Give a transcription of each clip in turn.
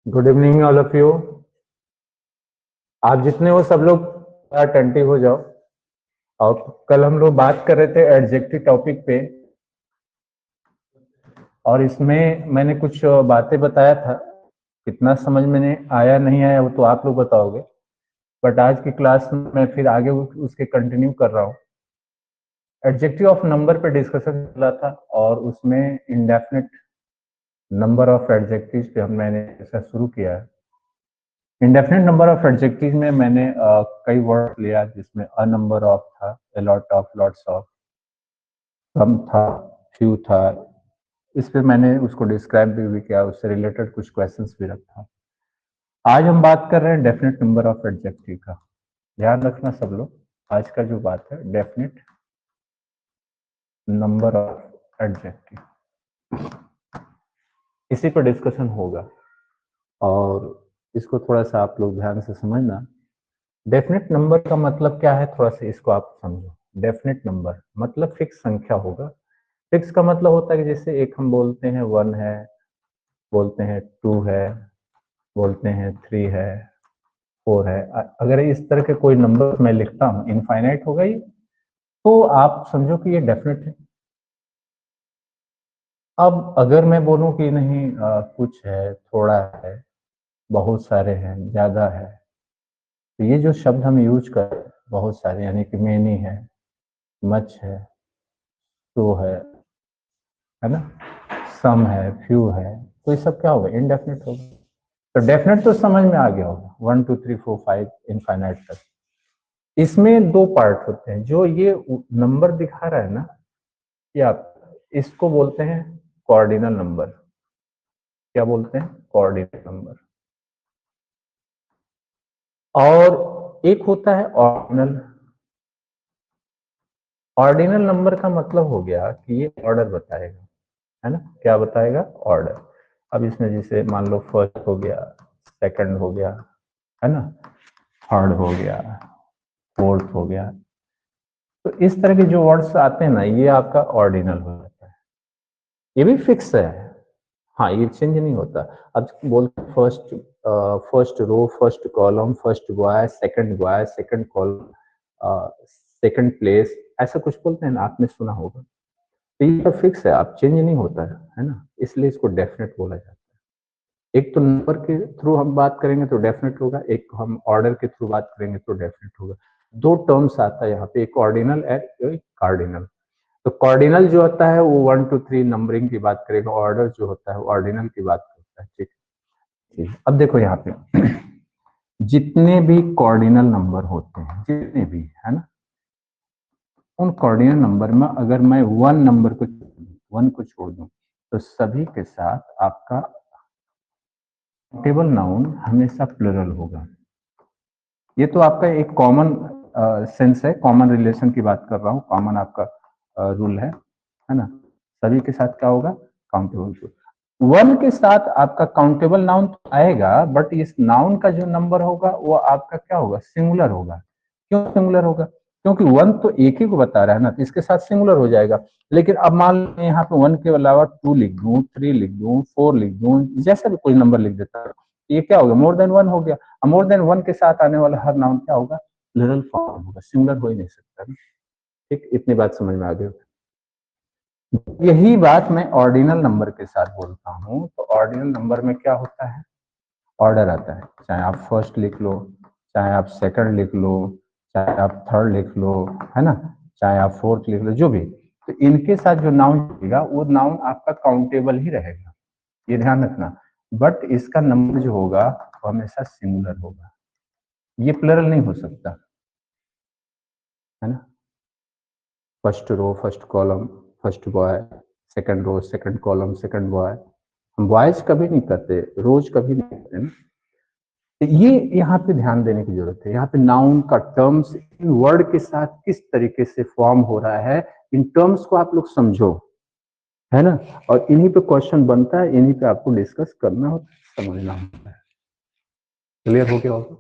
Good evening all of you. आप जितने हो सब लोग अटेंटिव हो जाओ। और कल हम लोग बात कर रहे थे एडजेक्टिव टॉपिक पे, और इसमें मैंने कुछ बातें बताया था। कितना समझ में आया नहीं आया वो तो आप लोग बताओगे, बट आज की क्लास में मैं फिर आगे उसके कंटिन्यू कर रहा हूँ। एडजेक्टिव ऑफ नंबर पे डिस्कशन चला था और उसमें इंडेफिनिट नंबर ऑफ एडजेक्टिव पे मैंने ऐसा शुरू किया है। इंडेफिनिट नंबर ऑफ एडजेक्टिव में मैंने कई वर्ड लिया, जिसमें अ नंबर ऑफ था, a lot of, lots of, कम था, फ्यू था। इस पे मैंने उसको डिस्क्राइब भी किया, उससे रिलेटेड कुछ क्वेश्चंस भी रखा। आज हम बात कर रहे हैं डेफिनेट नंबर ऑफ एडजेक्टिव का। ध्यान रखना सब लोग, आज का जो बात है डेफिनेट नंबर ऑफ एडजेक्टिव, इसी पर डिस्कशन होगा। और इसको थोड़ा सा आप लोग ध्यान से समझना। डेफिनेट नंबर का मतलब क्या है, थोड़ा सा इसको आप समझो। डेफिनेट नंबर मतलब फिक्स संख्या होगा। फिक्स का मतलब होता है कि जैसे एक हम बोलते हैं 1 है, बोलते हैं 2 है, बोलते हैं 3 है, 4 है। अगर इस तरह के कोई नंबर मैं लिखता हूँ, इनफाइनाइट होगा ये, तो आप समझो कि ये डेफिनेट है। अब अगर मैं बोलूं कि नहीं कुछ है, थोड़ा है, बहुत सारे हैं, ज्यादा है, तो ये जो शब्द हम यूज कर रहे हैं, बहुत सारे यानी कि मेनी है, मच है, तो है ना, सम है, फ्यू है, तो ये सब क्या होगा, इनडेफिनेट होगा। तो डेफिनेट तो समझ में आ गया होगा, 1 2 3 4 5 इनफाइनाइट तक। इसमें दो पार्ट होते हैं। जो ये नंबर दिखा रहा है ना, ये आप इसको बोलते हैं कॉर्डिनल नंबर। क्या बोलते हैं? Cardinal number. और एक होता है ऑर्डिनल। ऑर्डिनल नंबर का मतलब हो गया कि ये ऑर्डर बताएगा, है ना। क्या बताएगा? ऑर्डर। अब इसमें जैसे मान लो फर्स्ट हो गया, सेकंड हो गया, है ना, थर्ड हो गया, फोर्थ हो गया। तो इस तरह के जो वर्ड्स आते हैं ना, ये आपका ऑर्डिनल हो जाता है। ये भी फिक्स है, हाँ, ये चेंज नहीं होता। अब बोलते first, first row, first column, first boy, second column, second place, ऐसा कुछ बोलते हैं ना, आपने सुना होगा। तो ये तो फिक्स है, आप चेंज नहीं होता है ना, इसलिए इसको डेफिनेट बोला जाता है। एक तो नंबर के थ्रू हम बात करेंगे तो डेफिनेट होगा, एक हम ऑर्डर के थ्रू बात करेंगे तो डेफिनेट होगा। दो टर्म्स आता है यहाँ पे, एक ऑर्डिनल है, एक कार्डिनल। तो कॉर्डिनल जो होता है वो 1 2 3 नंबरिंग की बात करेगा, ऑर्डर जो होता है वो ऑर्डिनल की बात करता है। ठीक है, अब देखो यहाँ पे जितने भी कॉर्डिनल नंबर होते हैं, जितने भी, है ना, उन कॉर्डिनल नंबर में अगर मैं वन को छोड़ दूं, तो सभी के साथ आपका टेबल नाउन हमेशा प्लुरल होगा। ये तो आपका एक कॉमन सेंस है, कॉमन रिलेशन की बात कर रहा हूँ, कॉमन आपका रूल है ना। सभी के साथ क्या होगा? काउंटेबल। वन के साथ आपका काउंटेबल नाउन तो आएगा, बट इस नाउन का जो नंबर होगा वो आपका क्या होगा? सिंगुलर होगा। क्यों सिंगुलर होगा? क्योंकि वन तो एक ही को बता रहा है ना, तो इसके साथ सिंगुलर हो जाएगा। लेकिन अब मान लो यहाँ पे वन के अलावा 2 लिख दूं, 3 लिख दूं, 4 लिख दूं, जैसा भी कोई नंबर लिख देता है, ये क्या होगा? मोर देन वन हो गया। मोर देन वन के साथ आने वाला हर नाउन क्या होगा? प्लुरल फॉर्म होगा, सिंगुलर हो ही नहीं सकता। ठीक, इतनी बात समझ में आ गई। यही बात मैं ऑर्डिनल नंबर के साथ बोलता हूँ, तो ऑर्डिनल नंबर में क्या होता है? ऑर्डर आता है। चाहे आप फर्स्ट लिख लो, चाहे आप सेकंड लिख लो, चाहे आप थर्ड लिख लो, है ना, चाहे आप फोर्थ लिख लो, जो भी। तो इनके साथ जो नाउन होगा वो नाउन आपका काउंटेबल ही रहेगा, ये ध्यान रखना। बट इसका नंबर जो होगा वो हमेशा सिंगुलर होगा, ये प्लरल नहीं हो सकता, है ना। First row, first column, first boy, second row, second column, second boy. हम बॉयज कभी नहीं करते, रोज कभी नहीं करते ना। तो ये यहाँ पे ध्यान देने की जरूरत है। यहाँ पे नाउन का टर्म्स इन वर्ड के साथ किस तरीके से फॉर्म हो रहा है, इन टर्म्स को आप लोग समझो, है ना। और इन्हीं पे क्वेश्चन बनता है, इन्हीं पे आपको डिस्कस करना होता है, समझना होता है। क्लियर हो गया होगा?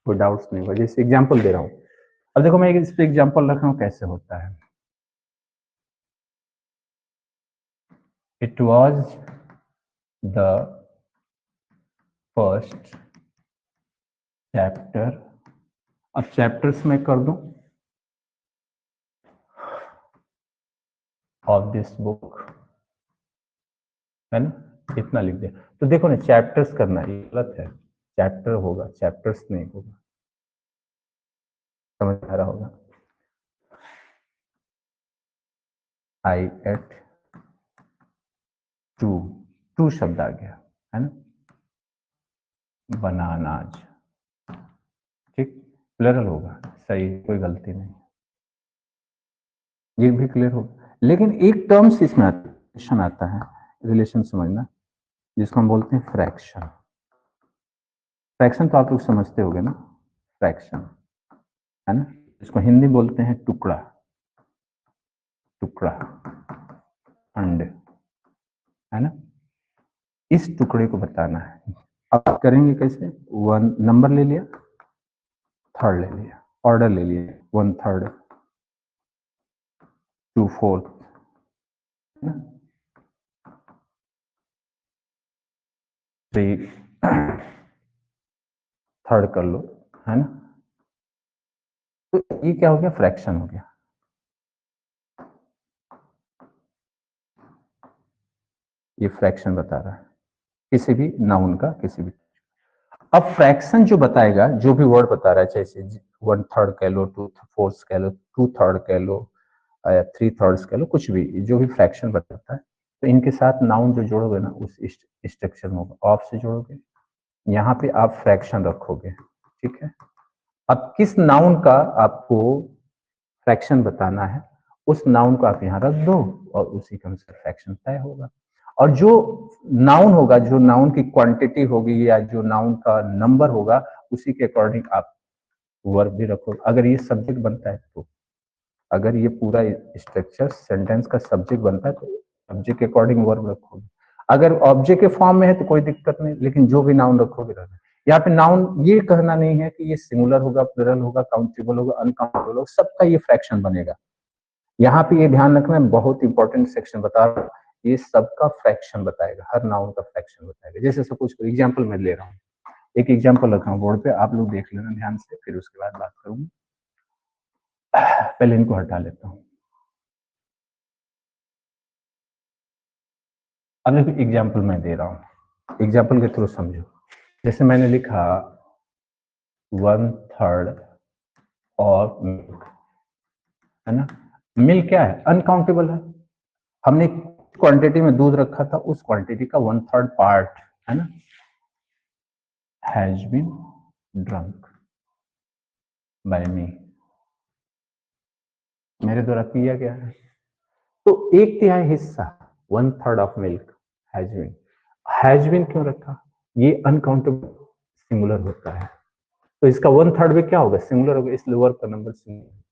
कोई डाउट्स नहीं होगा। जैसे एग्जाम्पल दे रहा हूँ, अब देखो मैं इस पे एग्जाम्पल रख रहा हूँ कैसे होता है। It was the first chapter. अब चैप्टर्स में कर दूं ऑफ दिस बुक, है ना, इतना लिख दिया। तो देखो ना, चैप्टर्स करना ये गलत है, चैप्टर होगा, चैप्टर्स नहीं होगा। समझ आ रहा होगा। आई एट टू शब्द आ गया, है ना, बनानाज, ठीक, प्लरल होगा, सही, कोई गलती नहीं, ये भी क्लियर होगा। लेकिन एक टर्म्स इसमें रिलेशन आता है, रिलेशन समझना, जिसको हम बोलते हैं फ्रैक्शन। फ्रैक्शन तो आप लोग समझते होंगे ना, फ्रैक्शन, है ना, इसको हिंदी बोलते हैं टुकड़ा, टुकड़ा, खंड, है ना। इस टुकड़े को बताना है। अब करेंगे कैसे, वन नंबर ले लिया, थर्ड ले लिया, ऑर्डर ले लिया, 1/3, 2/4, थ्री थर्ड कर लो, है ना। तो ये क्या हो गया, फ्रैक्शन हो गया। ये फ्रैक्शन बता रहा है किसी भी नाउन का, किसी भी। अब फ्रैक्शन जो बताएगा, जो भी वर्ड बता रहा है, जैसे 1/3 कह लो, 2/4 कह लो, 2/3 कह लो, या 3/3 कह लो, कुछ भी जो भी फ्रैक्शन बताता है, तो इनके साथ नाउन जो जोड़ोगे ना, उस स्ट्रक्चर में होगा, ऑफ से जोड़ोगे, यहाँ पे आप फ्रैक्शन रखोगे, ठीक है। अब किस नाउन का आपको फ्रैक्शन बताना है, उस नाउन को आप यहाँ रख दो और उसी के अनुसार फ्रैक्शन तय होगा। और जो नाउन होगा, जो नाउन की क्वांटिटी होगी या जो नाउन का नंबर होगा, उसी के अकॉर्डिंग आप वर्ब भी रखो। अगर ये सब्जेक्ट बनता है तो, अगर ये पूरा स्ट्रक्चर सेंटेंस का सब्जेक्ट बनता है तो सब्जेक्ट के अकॉर्डिंग वर्ब रखोगे। अगर ऑब्जेक्ट के फॉर्म में है तो कोई दिक्कत नहीं, लेकिन जो भी नाउन रखोगे रहना। यहाँ पे नाउन ये कहना नहीं है कि ये सिंगुलर होगा, प्लुरल होगा, काउंटेबल होगा, अनकाउंटेबल होगा, सबका ये फ्रैक्शन बनेगा। यहाँ पे ये ध्यान रखना, बहुत इंपॉर्टेंट सेक्शन बता रहा हूँ, ये सबका फ्रैक्शन बताएगा, हर नाउन का फ्रैक्शन बताएगा। जैसे सपोज एग्जाम्पल मैं ले रहा हूँ, एक एग्जाम्पल रखा हूँ बोर्ड पे, आप लोग देख लेना ध्यान से, फिर उसके बाद बात करूंगी। पहले इनको हटा लेता हूँ। अब देखो एग्जाम्पल मैं दे रहा हूँ, एग्जाम्पल के थ्रू समझो। जैसे मैंने लिखा 1/3 और मिल्क, है ना। मिल्क क्या है, अनकाउंटेबल है। हमने क्वांटिटी में दूध रखा था, उस क्वांटिटी का 1/3 पार्ट, है ना, has been drunk by me, मेरे द्वारा पिया गया है। तो 1/3 हिस्सा, 1/3 of milk has been, has been क्यों रखा, ये अनकाउंटेबल सिंगुलर होता है, तो इसका 1/3 में क्या होगा, सिंगुलर होगा, इसलिए वर्ब का नंबर सिंगुलर,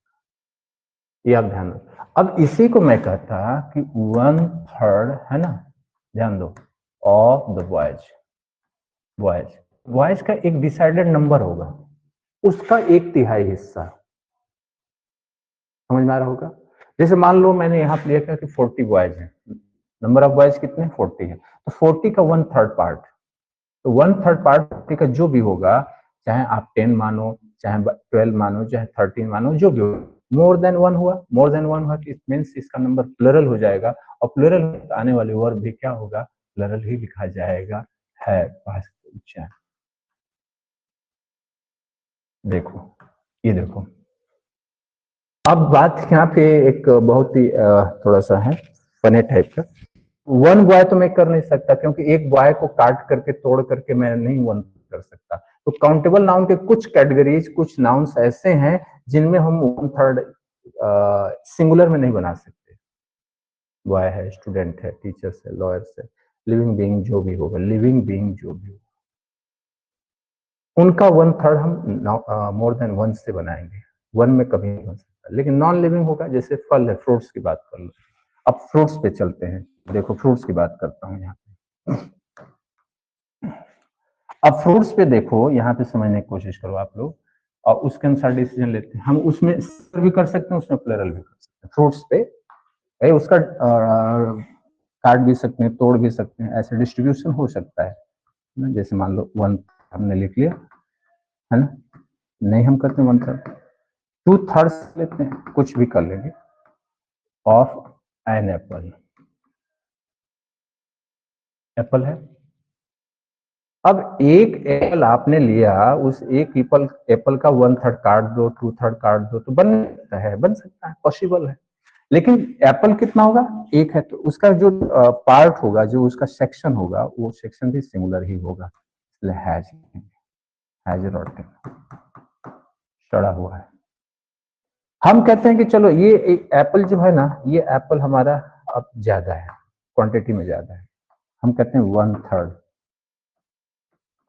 ये आप ध्यान दो। अब इसी को मैं कहता कि 1/3, है ना, ध्यान दो, of the boys, boys, boys का एक डिसाइडेड नंबर होगा, उसका 1/3 हिस्सा, समझ में आ रहा होगा। जैसे मान लो मैंने यहाँ पे लिखा कि 40 बॉयज हैं, नंबर ऑफ बॉयज कितने, 40 है, तो 40 का 1/3 पार्ट, तो 1/3 पार्ट 40 का जो भी होगा, चाहे आप 10 मानो, चाहे 12 मानो, चाहे 13 मानो, जो भी हो, मोर देन 1 हुआ, मोर देन 1 हुआ, इट मींस इसका नंबर प्लरल हो जाएगा, और प्लरल आने वाले वर्ब भी क्या होगा, प्लरल ही लिखा जाएगा, है, पास। देखो, ये देखो, अब बात यहाँ पे एक बहुत ही थोड़ा सा है फनी टाइप का। 1 बॉय तो मैं कर नहीं सकता, क्योंकि एक बॉय को काट करके तोड़ करके मैं नहीं 1 कर सकता। तो काउंटेबल नाउन के कुछ कैटेगरीज, कुछ नाउन्स ऐसे हैं जिनमें हम 1/3 सिंगुलर में नहीं बना सकते। बॉय है, स्टूडेंट है, टीचर्स है, लॉयर्स है, लिविंग बीइंग जो भी होगा, लिविंग बीइंग जो भी होगा, उनका 1/3 हम मोर देन 1 से बनाएंगे, 1 में कभी नहीं बन सकता। लेकिन नॉन लिविंग होगा, जैसे फल है, फ्रूट्स की बात कर लो। अब फ्रूट्स पे चलते हैं, देखो फ्रूट्स की बात करता हूँ यहाँ पे। अब फ्रूट्स पे देखो, यहाँ पे समझने की कोशिश करो आप लोग, और उसके अनुसार डिसीजन लेते हैं हम। उसमें भी कर सकते हैं, उसमें प्लरल भी कर सकते हैं। फ्रूट्स पे उसका काट भी सकते हैं, तोड़ भी सकते हैं, ऐसे डिस्ट्रीब्यूशन हो सकता है। जैसे मान लो 1 हमने लिख लिया है ना, नहीं हम करते 1/3, 2/3 लेते हैं, कुछ भी कर लेंगे, ऑफ एन एप्पल, एप्पल है। अब एक एप्पल आपने लिया, उस एक एप्पल का 1/3 काट दो, 2/3 काट दो, तो बन सकता है, पॉसिबल है। लेकिन एप्पल कितना होगा, एक है, तो उसका जो पार्ट होगा, जो उसका सेक्शन होगा, वो सेक्शन भी सिमिलर ही होगा, इसलिए हैज रॉटन, सड़ा हुआ है। हम कहते हैं कि चलो ये एक एप्पल जो है ना, ये एप्पल हमारा अब ज्यादा है, क्वांटिटी में ज्यादा है, हम कहते हैं 1/3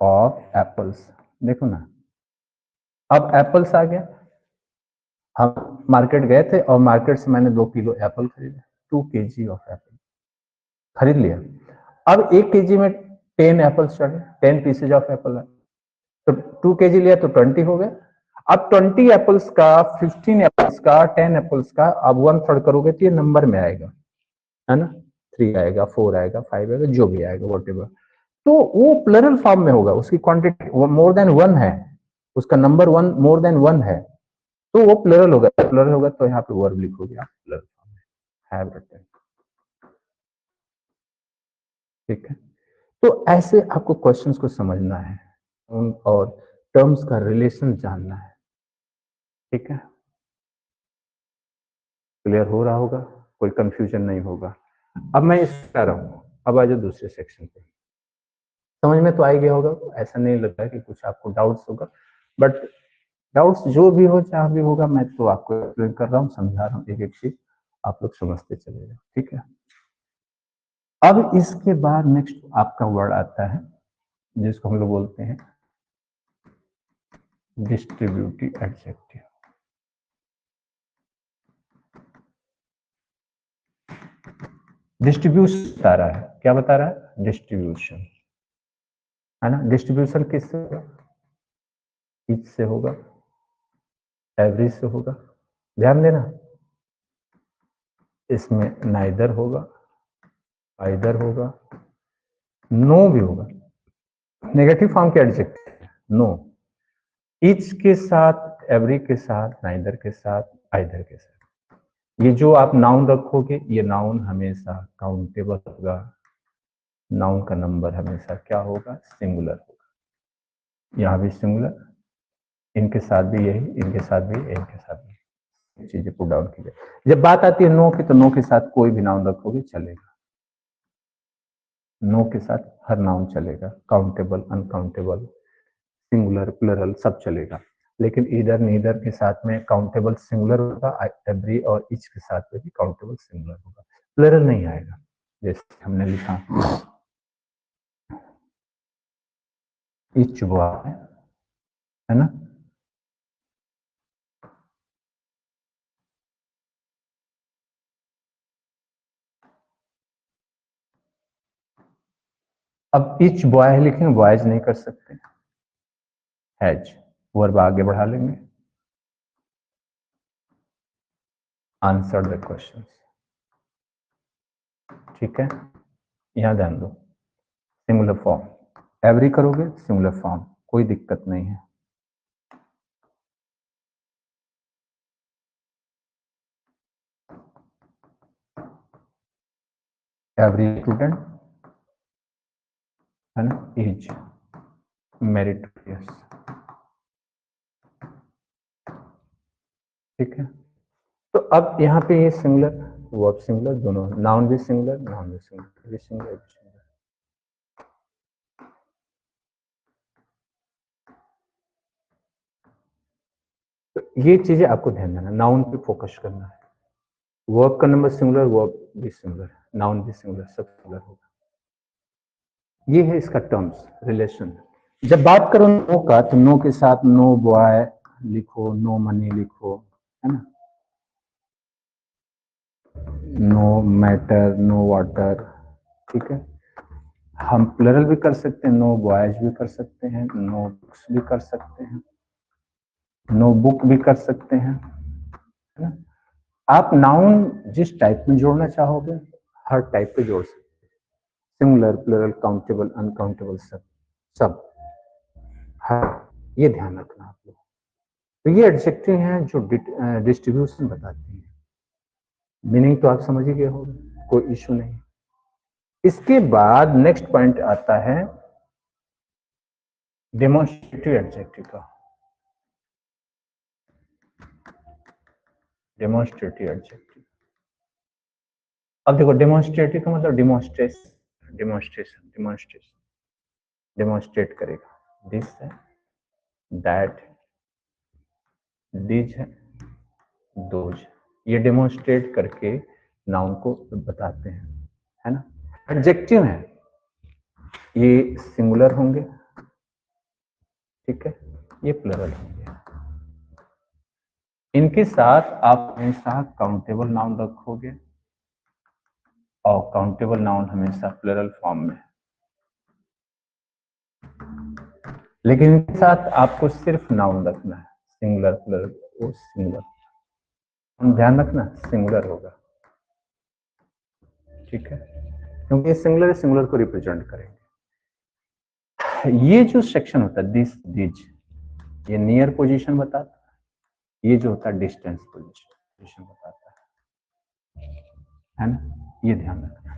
ऑफ एप्पल्स। देखो ना, अब एप्पल्स आ गया, हम मार्केट गए थे और मार्केट से मैंने 2 किलो एप्पल खरीदे, 2 kg ऑफ एप्पल खरीद लिया। अब 1 kg में 10 एप्पल्स चढ़े, 10 पीसेज ऑफ एप्पल है, तो 2 kg लिया तो 20 हो गए। अब 20 एप्पल्स का, 15 एप्पल्स का, 10 एप्पल्स का अब 1/3 करोगे तो ये नंबर में आएगा, है ना, 3 आएगा, 4 आएगा, 5 आएगा, जो भी आएगा वॉटेवर, तो वो प्लरल फॉर्म में होगा, उसकी क्वांटिटी मोर देन 1 है, उसका नंबर 1 मोर देन 1 है, तो वो प्लरल होगा, प्लरल होगा तो यहाँ पे वर्ब लिखोगे आप प्लरल फॉर्म में, हैव रिटन। ठीक है, तो ऐसे आपको क्वेश्चंस को समझना है और टर्म्स का रिलेशन जानना है। ठीक है, क्लियर हो रहा होगा, कोई कंफ्यूजन नहीं होगा। अब मैं इस कह रहा हूं, अब आ जाओ दूसरे सेक्शन पे, समझ में तो आ ही गया होगा, ऐसा नहीं लगता है कि कुछ आपको डाउट्स होगा, बट डाउट्स जो भी हो, जहां भी होगा, मैं तो आपको एक्सप्लेन कर रहा हूँ, समझा रहा हूँ, एक एक चीज आप लोग समझते चले जाओ। ठीक है, अब इसके बाद नेक्स्ट आपका वर्ड आता है जिसको हम लोग बोलते हैं डिस्ट्रीब्यूटिव एडजेक्टिव। डिस्ट्रीब्यूशन बता रहा है, क्या बता रहा है, डिस्ट्रीब्यूशन, है ना। डिस्ट्रीब्यूशन किससे होगा, ईच से होगा, एवरेज से होगा, ध्यान देना, इसमें नाइदर होगा, आइदर होगा, नो भी होगा, नेगेटिव फॉर्म के एडजेक्टिव, नो, ईच के साथ, एवरी के साथ, नाइदर के साथ, आइदर के साथ। ये जो आप नाउन रखोगे, ये नाउन हमेशा काउंटेबल होगा, नाउन का नंबर हमेशा क्या होगा, सिंगुलर होगा, यहाँ भी सिंगुलर, इनके साथ भी यही, इनके साथ भी, इनके साथ भी, चीजें पुट डाउन की जाए। जब बात आती है नो की, तो नो के साथ कोई भी नाउन रखोगे चलेगा, नो के साथ हर नाउन चलेगा, काउंटेबल, अनकाउंटेबल, सिंगुलर, प्लरल सब चलेगा। लेकिन इधर नीदर के साथ में काउंटेबल सिंगुलर होगा, एवरी और ईच के साथ में भी काउंटेबल सिंगुलर होगा, प्लरल नहीं आएगा। जैसे हमने लिखा ईच बॉय, है ना, अब ईच बॉय लिखेंगे, बॉयज नहीं कर सकते, हैज, वर्ब आगे बढ़ा लेंगे, आंसर द क्वेश्चन। ठीक है, यहां ध्यान दो, सिंगुलर फॉर्म, एवरी करोगे सिंगुलर फॉर्म, कोई दिक्कत नहीं है। एवरी स्टूडेंट, है ना, इज मेरिटोरियस। ठीक है, तो अब यहाँ पे ये सिंगुलर, वर्ब सिंगुलर, दोनों नाउन भी सिंगुलर, नाउन भी सिंगुलर, भी सिंगुलर, भी सिंगुलर। तो ये चीजें आपको ध्यान देना, नाउन पे फोकस करना है, वर्ब का नंबर सिंगुलर, वर्ब भी सिंगुलर, नाउन भी सिंगुलर, सब सिंगुलर होगा। ये है इसका टर्म्स रिलेशन। जब बात करो नो का, तो नो के साथ नो बॉय लिखो, नो मनी लिखो, है ना, नो मैटर, नो वाटर। ठीक है, हम प्लरल भी कर सकते हैं, नो बॉयज भी कर सकते हैं, नो बुक्स भी कर सकते हैं, नो बुक भी कर सकते हैं, है ना। आप नाउन जिस टाइप में जोड़ना चाहोगे, हर टाइप पे जोड़ सकते हैं, सिंगुलर, प्लरल, काउंटेबल, अनकाउंटेबल, सब। सब। हाँ, ये ध्यान रखना आप लोग। तो ये एडजेक्टिव हैं जो डिस्ट्रीब्यूशन बताती हैं। मीनिंग तो आप समझ ही गए होंगे, कोई इशू नहीं। इसके बाद नेक्स्ट पॉइंट आता है डेमोन्स्ट्रेटिव एडजेक्टिव का। डेमोन्स्ट्रेटिव एडजेक्टिव, अब देखो डेमोन्स्ट्रेटिव का मतलब डिमोन्स्ट्रेशन, डेमोन्स्ट्रेशन, डेमोन्स्ट्रेशन, डेमोन्स्ट्रेट करेगा। दिस है, दैट, दिस है, दोज, ये डेमोन्स्ट्रेट करके नाउन को बताते हैं, है ना। एडजेक्टिव है, ये सिंगुलर होंगे, ठीक है, ये प्लरल होंगे। इनके साथ आप हमेशा काउंटेबल नाउन रखोगे और काउंटेबल नाउन हमेशा प्लरल फॉर्म में। लेकिन इनके साथ आपको सिर्फ नाउन रखना है, सिंगुलर प्लरल, वो सिंगुलर, हम ध्यान रखना सिंगुलर होगा, ठीक है, क्योंकि ये सिंगुलर को रिप्रेजेंट करेंगे। ये जो सेक्शन होता है दिस, दिज, ये नियर पोजीशन बताता है, ये जो होता है डिस्टेंस पोजीशन बताता है ना, ये ध्यान रखना।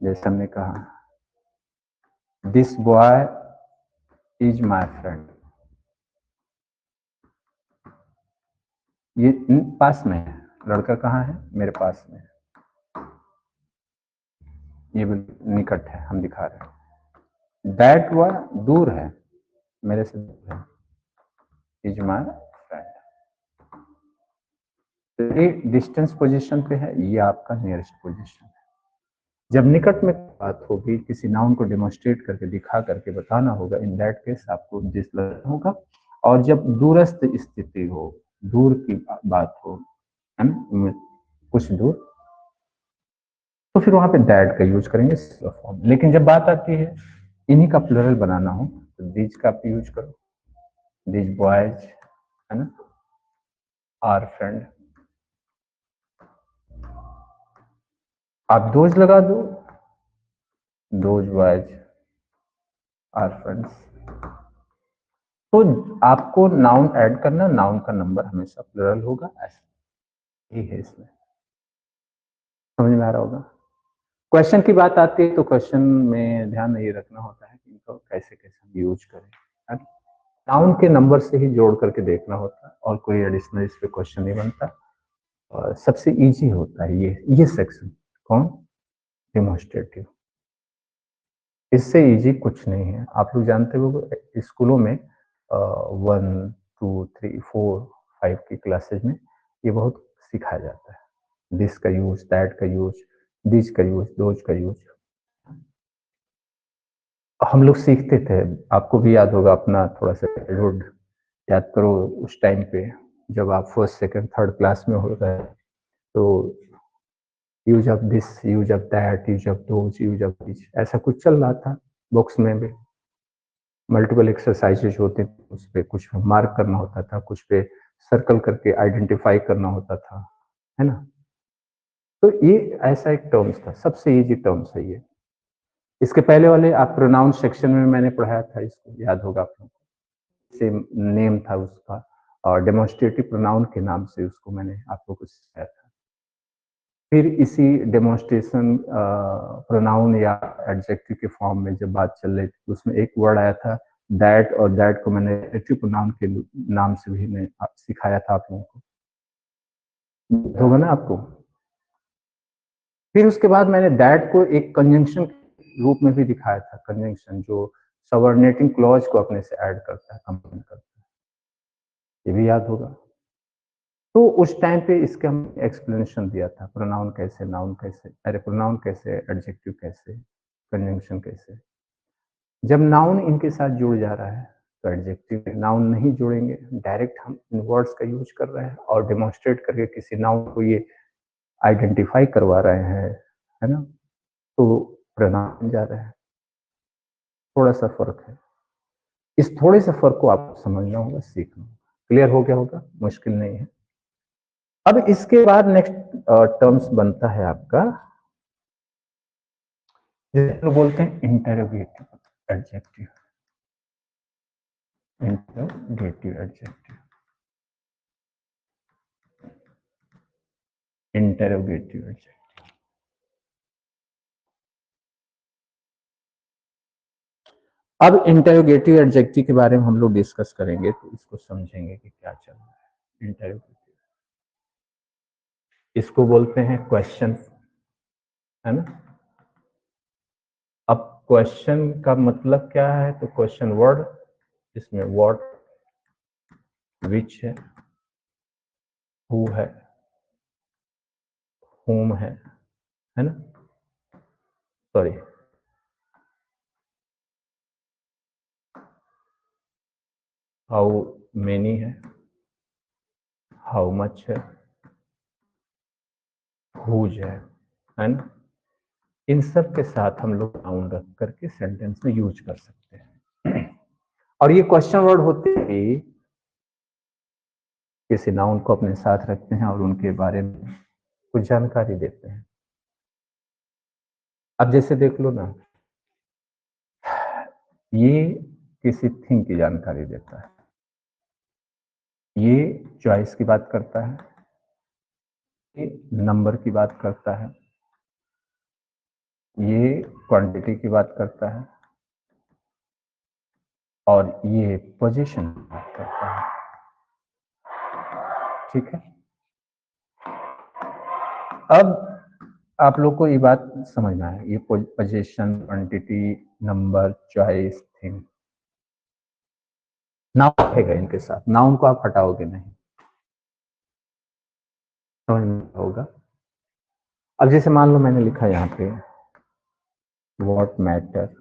जैसे हमने कहा this boy is my friend, ये पास में है, लड़का कहाँ है, मेरे पास में है, ये बिल्कुल निकट है, हम दिखा रहे हैं। दैट बॉय दूर है, मेरे से दूर है, इज माय फ्रेंड, ये डिस्टेंस पोजीशन पे है, ये आपका नियरेस्ट पोजीशन है। जब निकट में बात होगी, किसी नाउन को डेमोन्स्ट्रेट करके दिखा करके बताना होगा, इन दैट केस आपको दिस लगाना होगा। और जब दूरस्थ स्थिति हो, दूर की बात हो, है ना, कुछ दूर, तो फिर वहां पे दैट का यूज करेंगे फॉर्म। लेकिन जब बात आती है इन्हीं का प्लरल बनाना हो तो दिज का आप यूज करो, दिज बॉयज, है ना, आर फ्रेंड, आप दोज लगा दो, दोज बॉयज आर फ्रेंड्स। तो आपको नाउन ऐड करना, नाउन का नंबर हमेशा प्लरल होगा, ऐसा ही है इसमें, समझ में आ रहा होगा। क्वेश्चन की बात आती है तो क्वेश्चन में ध्यान ये रखना होता है कि इनको कैसे कैसे हम यूज करें, नाउन के नंबर से ही जोड़ करके देखना होता है, और कोई एडिशनल इस पे क्वेश्चन नहीं बनता। और सबसे इजी होता है ये सेक्शन, कौन, डेमोन्स्ट्रेटिव, इससे इजी कुछ नहीं है। आप लोग जानते हो स्कूलों में 1, 2, 3, 4, 5 की क्लासेज में ये बहुत सिखाया जाता है, दिस का यूज, दैट का यूज, दिस का यूज, दोज का यूज, हम लोग सीखते थे। आपको भी याद होगा अपना थोड़ा सा चाइल्डहुड याद करो, उस टाइम पे जब आप फर्स्ट सेकंड थर्ड क्लास में हो गए, तो use of this, use of that, use of those, use of this, ऐसा कुछ चल रहा था। बुक्स में भी मल्टीपल एक्सरसाइजेज होते थे, उस पे कुछ मार्क करना होता था, कुछ पे सर्कल करके आइडेंटिफाई करना होता था, है ना। तो ये ऐसा एक टर्म्स था, सबसे इजी टर्म्स है ये। इसके पहले वाले आप प्रोनाउन सेक्शन में मैंने पढ़ाया था, इसको याद होगा आप लोगों को, सेम नेम था उसका, और डेमोन्स्ट्रेटिव प्रोनाउन के नाम से उसको मैंने आप लोगों को सिखाया था। फिर इसी डेमोन्स्ट्रेशन प्रोनाउन या एडजेक्टिव के फॉर्म में जब बात चल रही थी, उसमें एक वर्ड आया था दैट, और दैट को मैंने एडजेक्टिव प्रोनाउन के नाम से भी मैं सिखाया था आप लोगों को, होगा ना आपको। फिर उसके बाद मैंने दैट को एक कंजंक्शन रूप में भी दिखाया था, कंजंक्शन जो सबऑर्डिनेटिंग क्लॉज को अपने से ऐड करता है, कंबाइन करता है, ये भी याद होगा। तो उस टाइम पे इसके हम एक्सप्लेनेशन दिया था, प्रोनाउन कैसे, नाउन कैसे, अरे प्रोनाउन कैसे, एडजेक्टिव कैसे, कंजंक्शन कैसे। जब नाउन इनके साथ जुड़ जा रहा है तो एडजेक्टिव, नाउन नहीं जुड़ेंगे, डायरेक्ट हम इन वर्ड्स का यूज कर रहे हैं और डेमोन्स्ट्रेट करके किसी नाउन को ये आइडेंटिफाई करवा रहे हैं, है ना, तो प्रोनाउन जा रहा है। थोड़ा सा फर्क है, इस थोड़े से फर्क को आपको समझना होगा, सीखना होगा। क्लियर हो गया होगा, मुश्किल नहीं है। अब इसके बाद नेक्स्ट टर्म्स बनता है आपका, जिसे बोलते हैं interrogative adjective. Interrogative adjective, interrogative adjective. अब इंटरोगेटिव एडजेक्टिव के बारे में हम लोग डिस्कस करेंगे तो इसको समझेंगे कि क्या चल रहा है। इंटरोगेटिव इसको बोलते हैं क्वेश्चन, है ना। अब क्वेश्चन का मतलब क्या है, तो क्वेश्चन वर्ड, इसमें व्हाट, विच है, हु है, whom है ना, सॉरी, हाउ मेनी है, हाउ मच है, हुज है ना। इन सब के साथ हम लोग नाउन रख करके सेंटेंस में यूज कर सकते हैं। और ये क्वेश्चन वर्ड होते ही किसी नाउन को अपने साथ रखते हैं और उनके बारे में कुछ जानकारी देते हैं। अब जैसे देख लो ना, ये किसी थिंग की जानकारी देता है, ये चॉइस की बात करता है, ये नंबर की बात करता है, ये क्वांटिटी की बात करता है, और ये पोजीशन की बात करता है। ठीक है, अब आप लोग को ये बात समझना है, ये position, quantity, number, choice, thing, noun रहेगा इनके साथ, नाउन को आप हटाओगे नहीं, समझ में होगा। अब जैसे मान लो मैंने लिखा यहाँ पे what matter,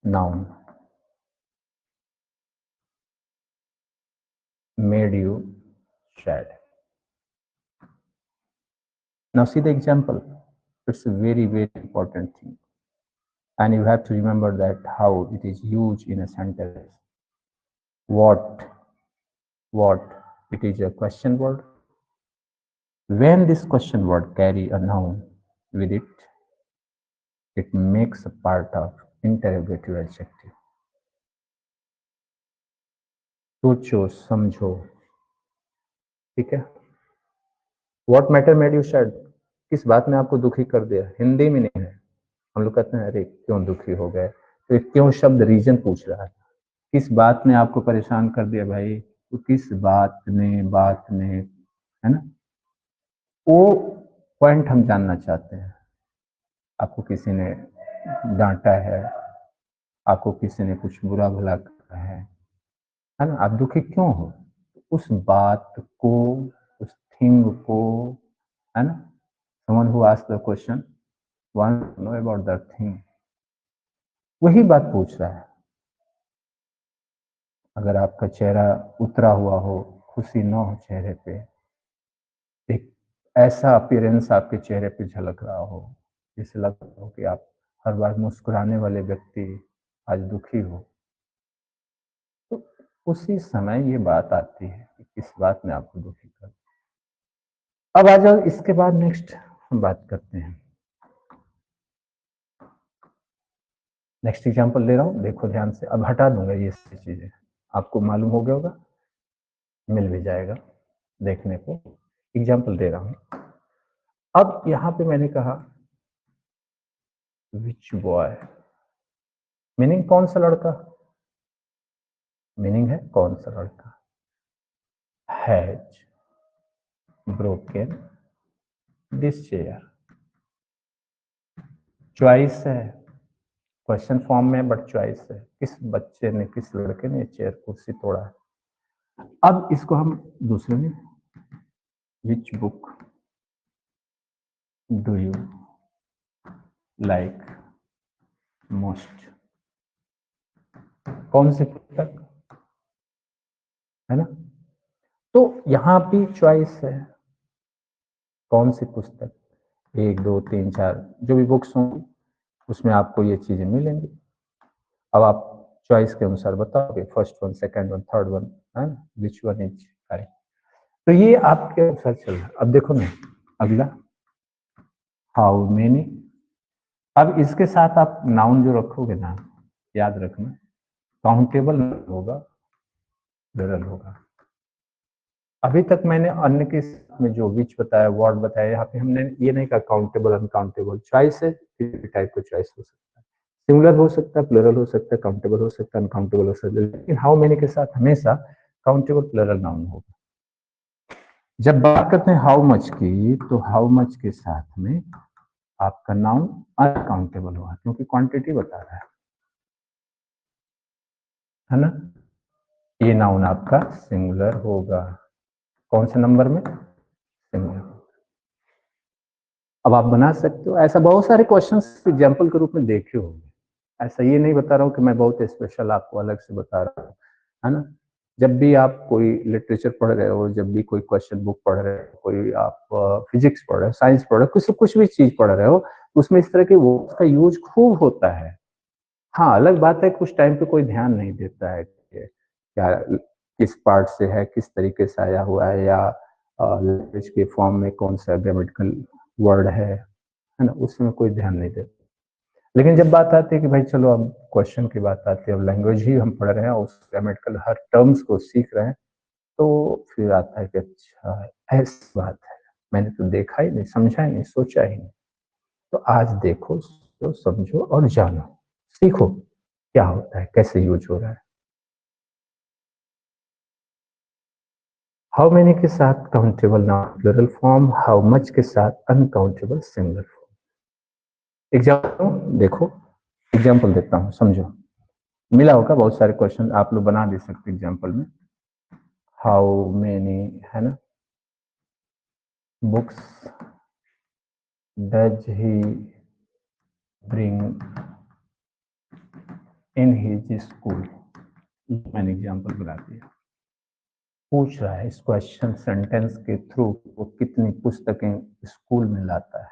noun, made you sad. Now see the example, it's a very important thing and you have to remember that how it is used in a sentence. What, it is a question word. When this question word carry a noun with it, it makes a part of interrogative adjective. सोचो समझो, ठीक है। What matter made you sad? किस बात ने आपको दुखी कर दिया, हिंदी में नहीं है। हम लोग कहते हैं अरे क्यों दुखी हो गए, तो क्यों शब्द रीजन पूछ रहा है, किस बात ने आपको परेशान कर दिया भाई, तो किस बात ने, है ना, वो पॉइंट हम जानना चाहते हैं। आपको किसी ने डांटा है, आपको किसी ने कुछ बुरा भला कहा है ना, आप दुखी क्यों हो, उस बात को, उस थिंग को, है ना। someone who asked the question want to know about that thing, वही बात पूछ रहा है। अगर आपका चेहरा उतरा हुआ हो, खुशी न हो चेहरे पे, एक ऐसा अपीयरेंस आपके चेहरे पे झलक रहा हो, जैसे लग रहा हो कि आप हर बार मुस्कुराने वाले व्यक्ति आज दुखी हो, तो उसी समय ये बात आती है कि किस बात ने आपको दुखी कर। अब आ जाओ, इसके बाद नेक्स्ट हम बात करते हैं। नेक्स्ट एग्जांपल ले रहा हूं, देखो ध्यान से। अब हटा दूंगा ये सारी चीजें, आपको मालूम हो गया होगा, मिल भी जाएगा देखने को। एग्जांपल दे रहा हूं। अब यहां पे मैंने कहा विच बॉय, मीनिंग कौन सा लड़का, मीनिंग है कौन सा लड़का, has broken this chair, choice है, क्वेश्चन फॉर्म में बट चॉइस है, किस बच्चे ने, किस लड़के ने चेयर, कुर्सी तोड़ा है। अब इसको हम दूसरे में, which book do you like most, कौन सी पुस्तक, है ना। तो यहां भी चॉइस है, कौन सी पुस्तक, 1 2 3 4 जो भी बुक्स होंगी उसमें आपको ये चीजें मिलेंगी। अब आप चॉइस के अनुसार बताओगे, first one, second one, third one, है ना, विच वन इज करेक्ट। तो ये आपके अनुसार चल रहा है। अब देखो ना अगला, हाउ मेनी। अब इसके साथ आप नाउन जो रखोगे ना, याद रखना, काउंटेबल होगा, प्लुरल होगा। अभी तक मैंने अन्य के में जो विच बताया, वर्ड बताया, यहाँ पे हमने ये नहीं कहा काउंटेबल अनकाउंटेबल। चॉइस है, किसी टाइप का चॉइस हो सकता है, सिंगुलर हो सकता है, प्लुरल हो सकता है, काउंटेबल हो सकता है, अनकाउंटेबल हो सकता है, लेकिन हाउ मेनी के साथ हमेशा काउंटेबल प्लुरल नाउन होगा। जब बात करते हैं हाउ मच की, तो हाउ मच के साथ में आपका नाउन अनकाउंटेबल होगा, क्योंकि क्वांटिटी बता रहा है ना। ये नाउन आपका सिंगुलर होगा। कौन से नंबर में? सिंगुलर। अब आप बना सकते हो, ऐसा बहुत सारे क्वेश्चंस एग्जांपल के रूप में देखे होंगे। ऐसा ये नहीं बता रहा हूँ कि मैं बहुत स्पेशल आपको अलग से बता रहा हूँ, है ना। जब भी आप कोई लिटरेचर पढ़ रहे हो, जब भी कोई क्वेश्चन बुक पढ़ रहे हो, कोई आप फिजिक्स पढ़ रहे हो, साइंस पढ़ रहे हो, कुछ भी चीज पढ़ रहे हो, उसमें इस तरह के वर्ड्स का यूज खूब होता है। हाँ, अलग बात है कुछ टाइम पे कोई ध्यान नहीं देता है कि क्या किस पार्ट से है, किस तरीके से आया हुआ है, या लैंग्वेज के फॉर्म में कौन सा ग्रामेटिकल वर्ड है ना, उसमें कोई ध्यान नहीं देता। लेकिन जब बात आती है कि भाई चलो अब क्वेश्चन की बात आती है, अब लैंग्वेज ही हम पढ़ रहे हैं, उस ग्रामेटिकल हर टर्म्स को सीख रहे हैं, तो फिर आता है कि अच्छा ऐसी बात है, मैंने तो देखा ही नहीं, समझा ही नहीं, सोचा ही नहीं। तो आज देखो, तो समझो और जानो, सीखो क्या होता है, कैसे यूज हो रहा है। हाउ मेनी के साथ countable noun plural form, how much के साथ अनकाउंटेबल सिंगुलर फॉर्म। एग्जाम्पल देखो, एग्जाम्पल देता हूं, समझो। मिला होगा बहुत सारे क्वेश्चन, आप लोग बना दे सकते एग्जाम्पल में। हाउ मेनी, है ना, books does he bring in his school. मैंने एग्जाम्पल बना दिया। पूछ रहा है इस क्वेश्चन सेंटेंस के थ्रू वो कितनी पुस्तकें स्कूल में लाता है।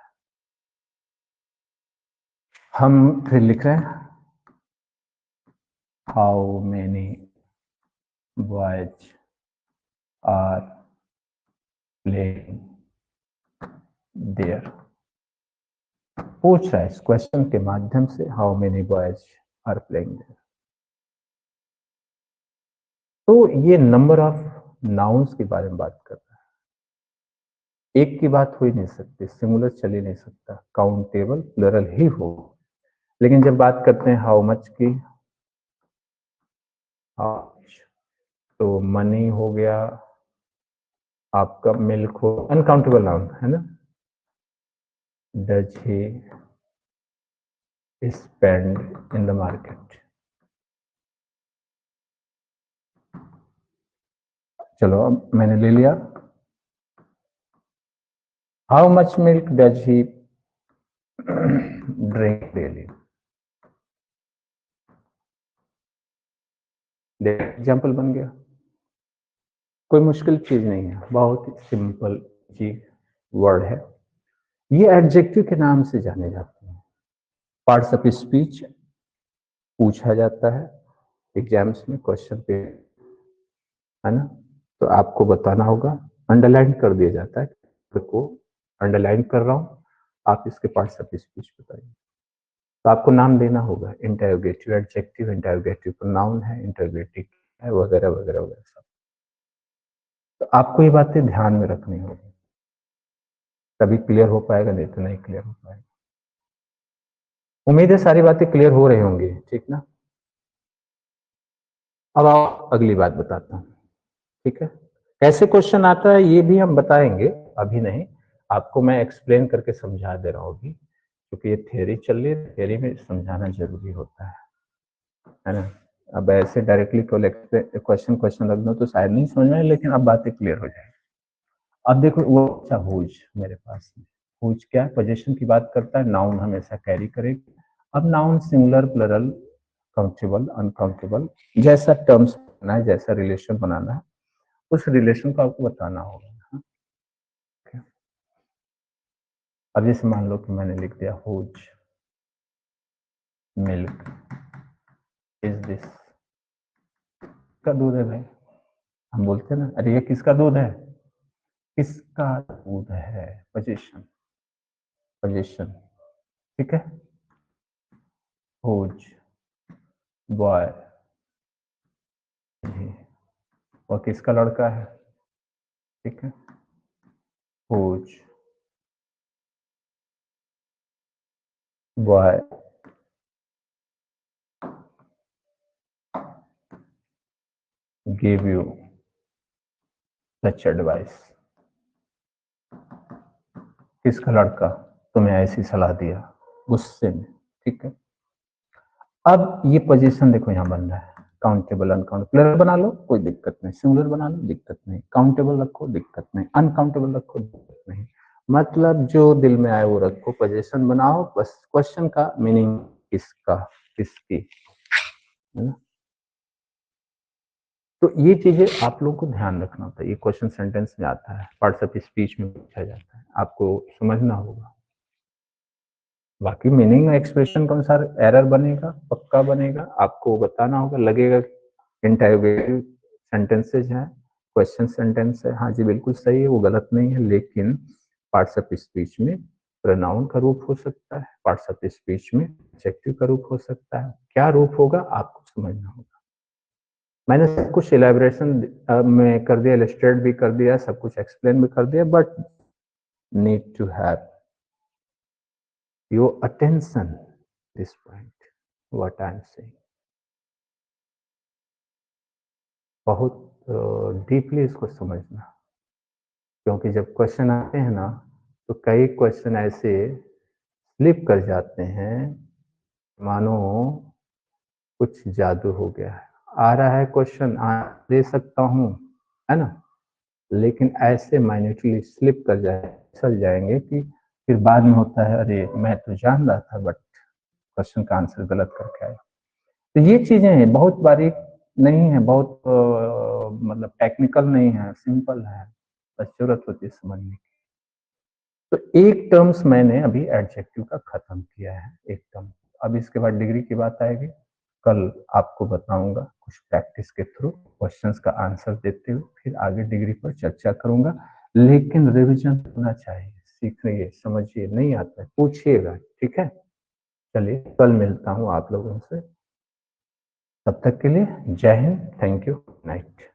हम फिर लिख रहे हैं how many boys are playing there. पूछ रहा है इस क्वेश्चन के माध्यम से how many boys are playing there. तो ये नंबर ऑफ नाउन्स के बारे में बात कर रहा है। एक की बात हो ही नहीं सकती, सिंगुलर चल ही नहीं सकता, काउंटेबल प्लुरल ही हो। लेकिन जब बात करते हैं हाउ मच की, तो मनी हो गया, आपका मिल्क हो, अनकाउंटेबल नाउन है ना। Does he spend in the market. चलो अब मैंने ले लिया। How much milk does he drink daily. Example बन गया। कोई मुश्किल चीज नहीं है, बहुत ही सिंपल चीज वर्ड है। ये एडजेक्टिव के नाम से जाने जाते हैं। पार्ट्स ऑफ स्पीच पूछा जाता है एग्जाम्स में, क्वेश्चन पे, है ना। तो आपको बताना होगा, अंडरलाइन कर दिया जाता है को, अंडरलाइन कर रहा हूं, आप इसके पार्ट्स ऑफ स्पीच बताइए। तो आपको नाम देना होगा, इंटरोगेटिव, एडजेक्टिव, इंटरोगेटिव नाउन है, इंटरोगेटिव है, वगैरह वगैरह वगैरह सब। तो आपको ये बातें ध्यान में रखनी होगी, तभी क्लियर हो पाएगा, नहीं तो नहीं क्लियर हो पाएगा। उम्मीद है सारी बातें क्लियर हो रही होंगी, ठीक ना। अब आओ अगली बात बताता हूँ, ठीक है। कैसे क्वेश्चन आता है ये भी हम बताएंगे, अभी नहीं, आपको मैं एक्सप्लेन करके समझा दे रहा हूँ अभी, क्योंकि ये थ्योरी चल रही है, थ्योरी में समझाना जरूरी होता है ना। अब ऐसे डायरेक्टली क्वेश्चन क्वेश्चन रख दो तो शायद नहीं समझ में आए, लेकिन अब बातें क्लियर हो जाएगी। अब देखो वो अच्छा हुज मेरे पास में, हुज क्या है, पोजीशन की बात करता है, नाउन हमेशा कैरी करेगी। अब noun singular plural countable uncountable जैसा टर्म्स बनाना है, जैसा रिलेशन बनाना है, उस रिलेशन को आपको बताना होगा। अब जैसे मान लो कि मैंने लिख दिया हुज मिल्क इज दिस। का दूध है भाई, हम बोलते हैं ना, अरे ये किसका दूध है, किसका दूध है, पोजीशन, पोजीशन, ठीक है। हुज बॉय जी, और किसका लड़का है? ठीक है, whose boy gave you such advice? किसका लड़का तुम्हें ऐसी सलाह दिया गुस्से में? ठीक है, अब ये पोजीशन देखो यहाँ बन रहा है, काउंटेबल अनकाउंटेबल। प्लूरल बना लो कोई दिक्कत नहीं, सिंगुलर बना लो दिक्कत नहीं, काउंटेबल रखो दिक्कत नहीं, अनकाउंटेबल रखो दिक्कत नहीं, मतलब जो दिल में आए वो रखो, पोजीशन बनाओ, बस क्वेश्चन का मीनिंग किसका, किसकी, है ना। तो ये चीजें आप लोगों को ध्यान रखना होता है, ये क्वेश्चन सेंटेंस में आता है, पार्ट्स ऑफ स्पीच में पूछा जाता है, आपको समझना होगा। बाकी मीनिंग एक्सप्रेशन के अनुसार एरर बनेगा, पक्का बनेगा, आपको बताना होगा, लगेगा इंटरोगेटिव सेंटेंसेज हैं, क्वेश्चन सेंटेंस है, हाँ जी बिल्कुल सही है, वो गलत नहीं है, लेकिन पार्ट्स ऑफ स्पीच में प्रोनाउन का रूप हो सकता है, पार्ट्स ऑफ स्पीच में एडजेक्टिव का रूप हो सकता है, क्या रूप होगा आपको समझना होगा। मैंने सब कुछ इलेबोरेशन में कर दिया, इलस्ट्रेट भी कर दिया, सब कुछ एक्सप्लेन भी कर दिया, but need to have your attention this point what I am saying. बहुत डीपली इसको समझना, क्योंकि जब क्वेश्चन आते हैं ना तो कई क्वेश्चन ऐसे स्लिप कर जाते हैं मानो कुछ जादू हो गया है। आ रहा है क्वेश्चन, दे सकता हूँ, है ना, लेकिन ऐसे माइन्यूटली स्लिप कर जाए, फिसल जाएंगे कि फिर बाद में होता है अरे मैं तो जान रहा था बट क्वेश्चन का आंसर गलत करके आया। तो ये चीजें हैं, बहुत बारीक नहीं है, बहुत मतलब टेक्निकल नहीं है, सिंपल है, बस जरूरत होती है समझने की। तो एक टर्म्स मैंने अभी एडजेक्टिव का खत्म किया है, एक टर्म। अब इसके बाद डिग्री की बात आएगी, कल आपको बताऊंगा कुछ प्रैक्टिस के थ्रू क्वेश्चंस का आंसर देते हुए, फिर आगे डिग्री पर चर्चा करूंगा, लेकिन रिवीजन होना चाहिए, सीखिए, समझिए, नहीं आता है पूछिएगा, ठीक है। चलिए कल मिलता हूँ आप लोगों से, तब तक के लिए जय हिंद, थैंक यू, नाइट।